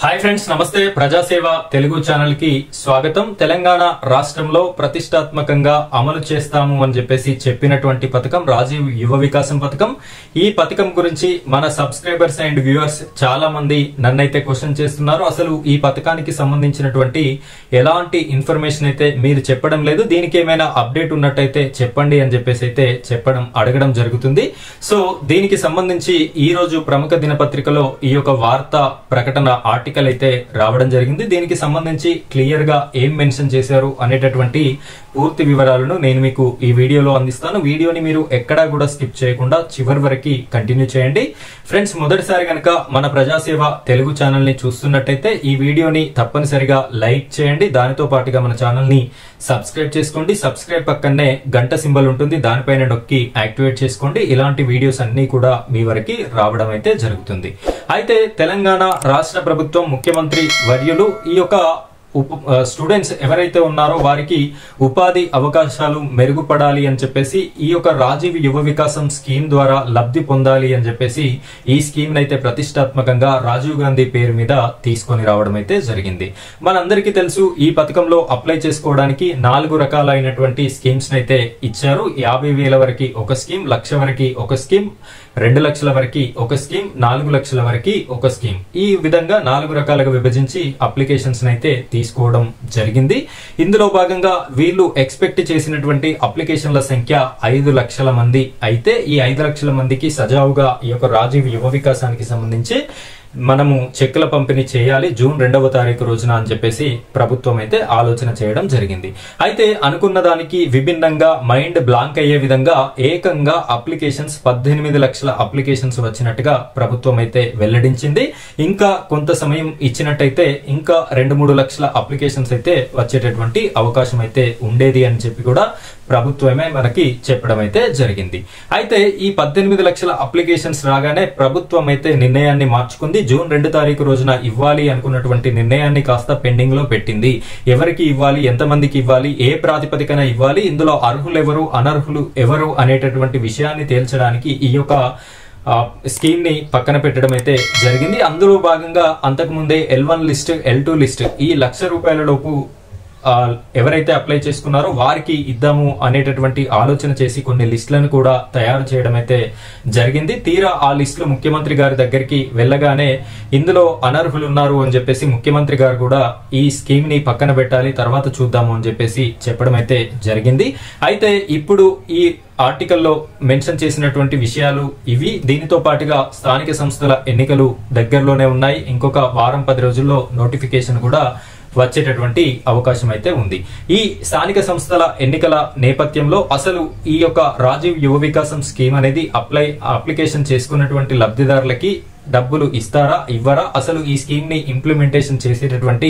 Hi friends, నమస్తే. ప్రజాసేవ Telugu channel కి స్వాగతం. తెలంగాణ రాష్ట్రంలో ప్రతిష్టాత్మకంగా అమలు చేస్తాము అని చెప్పినటువంటి పథకం రాజీవ్ యువ వికాసం పథకం. ఈ పథకం గురించి మన సబ్స్క్రైబర్స్ అండ్ వ్యూవర్స్ చాలా మంది నన్నైతే క్వశ్చన్ చేస్తున్నారు. అసలు ఈ పథకానికి సంబంధించినటువంటి ఎలాంటి ఇన్ఫర్మేషన్ అయితే మీరు చెప్పడం లేదు, దీనికి ఏమైనా అప్డేట్ ఉన్నట్టయితే చెప్పండి అని అడగడం జరుగుతుంది. సో దీనికి సంబంధించి ఈ రోజు ప్రముఖ దినపత్రికలో ఈ యొక్క వార్తా ప్రకటన ఆర్టికల్ అయితే రావడం జరిగింది. దీనికి సంబంధించి క్లియర్ గా ఏం మెన్షన్ చేశారు అనేటటువంటి పూర్తి వివరాలను నేను మీకు ఈ వీడియోలో అందిస్తాను. వీడియోని మీరు ఎక్కడా కూడా స్కిప్ చేయకుండా చివరి వరకు కంటిన్యూ చేయండి. ఫ్రెండ్స్, మొదటిసారి కనుక మన ప్రజాసేవ తెలుగు ఛానల్ ని చూస్తున్నట్టయితే ఈ వీడియోని తప్పనిసరిగా లైక్ చేయండి. దానితో పాటుగా మన ఛానల్ ని సబ్స్క్రైబ్ చేసుకోండి. సబ్స్క్రైబ్ పక్కనే గంట సింబల్ ఉంటుంది, దానిపైన నొక్కి యాక్టివేట్ చేసుకోండి. ఇలాంటి వీడియోస్ అన్ని కూడా మీ వరకు రావడం అయితే జరుగుతుంది. అయితే తెలంగాణ రాష్ట్ర ప్రభుత్వం ముఖ్యమంత్రి వర్యులు ఈ యొక్క స్టూడెంట్స్ ఎవరైతే ఉన్నారో వారికి ఉపాధి అవకాశాలు మెరుగుపడాలి అని చెప్పేసి ఈ యొక్క రాజీవ్ యువ వికాసం స్కీమ్ ద్వారా లబ్ధి పొందాలి అని చెప్పేసి ఈ స్కీమ్ అయితే ప్రతిష్టాత్మకంగా రాజీవ్ గాంధీ పేరు మీద తీసుకొని రావడం అయితే జరిగింది. మనందరికీ తెలుసు, ఈ పథకంలో అప్లై చేసుకోవడానికి 4 రకాలైనటువంటి స్కీమ్స్ అయితే ఇచ్చారు. 50,000 వరకు ఒక స్కీమ్, 1,00,000 వరకు ఒక స్కీమ్, 2 లక్షల వరకు ఒక స్కీమ్, 4 లక్షల వరకు ఒక స్కీమ్. ఈ విధంగా 4 రకాలుగా విభజించి అప్లికేషన్స్ అయితే తీసుకోవడం జరిగింది. ఇందులో భాగంగా వీళ్ళు ఎక్స్పెక్ట్ చేసినటువంటి అప్లికేషన్ల సంఖ్య 5 లక్షల మంది అయితే ఈ 5 లక్షల మందికి సజావుగా ఈ యొక్క రాజీవ్ యువ వికాసానికి సంబంధించి మనము చెక్కుల పంపిణీ చేయాలి జూన్ 2వ తారీఖు రోజున అని చెప్పేసి ప్రభుత్వం అయితే ఆలోచన చేయడం జరిగింది. అయితే అనుకున్న దానికి విభిన్నంగా మైండ్ బ్లాంక్ అయ్యే విధంగా ఏకంగా అప్లికేషన్స్ 18 లక్షల అప్లికేషన్స్ వచ్చినట్టుగా ప్రభుత్వం అయితే వెల్లడించింది. ఇంకా కొంత సమయం ఇచ్చినట్టయితే ఇంకా 2-3 లక్షల అప్లికేషన్స్ అయితే వచ్చేటటువంటి అవకాశం అయితే ఉండేది అని చెప్పి కూడా ప్రభుత్వమే మనకి చెప్పడం అయితే జరిగింది. అయితే ఈ 18 లక్షల అప్లికేషన్స్ రాగానే ప్రభుత్వం అయితే నిర్ణయాన్ని మార్చుకుంది. జూన్ 2 తారీఖు రోజున ఇవ్వాలి అనుకున్నటువంటి నిర్ణయాన్ని కాస్త పెండింగ్ లో పెట్టింది. ఎవరికి ఇవ్వాలి, ఎంతమందికి ఇవ్వాలి, ఏ ప్రాతిపదికన ఇవ్వాలి, ఇందులో అర్హులు ఎవరు, అనర్హులు ఎవరు అనేటటువంటి విషయాన్ని తేల్చడానికి ఈ యొక్క స్కీమ్ ని పక్కన పెట్టడం అయితే జరిగింది. అందులో భాగంగా అంతకుముందే L1 లిస్ట్, L2 లిస్ట్ ఈ ₹1,00,000 లోపు ఎవరైతే అప్లై చేసుకున్నారో వారికి ఇద్దాము అనేటటువంటి ఆలోచన చేసి కొన్ని లిస్టులను కూడా తయారు చేయడం అయితే జరిగింది. తీరా ఆ లిస్టులు ముఖ్యమంత్రి గారి దగ్గరికి వెళ్ళగానే ఇందులో అనర్హులు ఉన్నారు అని చెప్పేసి ముఖ్యమంత్రి గారు కూడా ఈ స్కీమ్ ని పక్కన పెట్టాలి, తర్వాత చూద్దాము అని చెప్పేసి చెప్పడం అయితే జరిగింది. అయితే ఇప్పుడు ఈ ఆర్టికల్లో మెన్షన్ చేసినటువంటి విషయాలు ఇవి. దీనితో పాటుగా స్థానిక సంస్థల ఎన్నికలు దగ్గరలోనే ఉన్నాయి. ఇంకొక వారం 10 రోజుల్లో నోటిఫికేషన్ కూడా వచ్చేటటువంటి అవకాశం అయితే ఉంది. ఈ స్థానిక సంస్థల ఎన్నికల నేపథ్యంలో అసలు ఈ యొక్క రాజీవ్ యువ వికాసం స్కీమ్ అనేది అప్లికేషన్ చేసుకున్నటువంటి లబ్ధిదారులకి డబ్బులు ఇస్తారా, ఇవ్వరా, అసలు ఈ స్కీమ్ ని ఇంప్లిమెంటేషన్ చేసేటటువంటి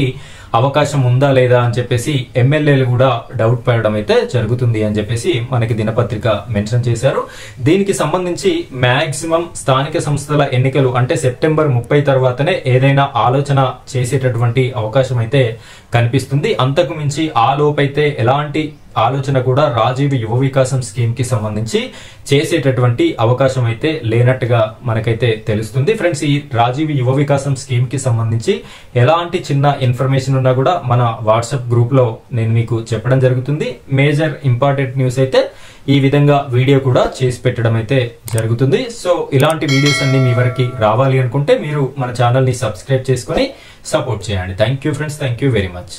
అవకాశం ఉందా లేదా అని చెప్పేసి ఎమ్మెల్యేలు కూడా డౌట్ పడడం అయితే జరుగుతుంది అని చెప్పేసి మనకి దినపత్రిక మెన్షన్ చేశారు. దీనికి సంబంధించి మాక్సిమం స్థానిక సంస్థల ఎన్నికలు అంటే సెప్టెంబర్ 30 తర్వాతనే ఏదైనా ఆలోచన చేసేటటువంటి అవకాశం అయితే కనిపిస్తుంది. అంతకు మించి ఆ లోపైతే ఎలాంటి ఆలోచన కూడా రాజీవ్ యువ వికాసం స్కీమ్ కి సంబంధించి చేసేటటువంటి అవకాశం అయితే లేనట్టుగా మనకైతే తెలుస్తుంది. ఫ్రెండ్స్, ఈ రాజీవ్ యువ వికాసం స్కీమ్ కి సంబంధించి ఎలాంటి చిన్న ఇన్ఫర్మేషన్ ఉన్నా కూడా మన వాట్సాప్ గ్రూప్ లో నేను మీకు చెప్పడం జరుగుతుంది. మేజర్ ఇంపార్టెంట్ న్యూస్ అయితే ఈ విధంగా వీడియో కూడా చేసి పెట్టడం అయితే జరుగుతుంది. సో ఇలాంటి వీడియోస్ అన్ని మీ వరకు రావాలి అనుకుంటే మీరు మన ఛానల్ ని సబ్స్క్రైబ్ చేసుకుని సపోర్ట్ చేయండి. Thank you friends, thank you very much.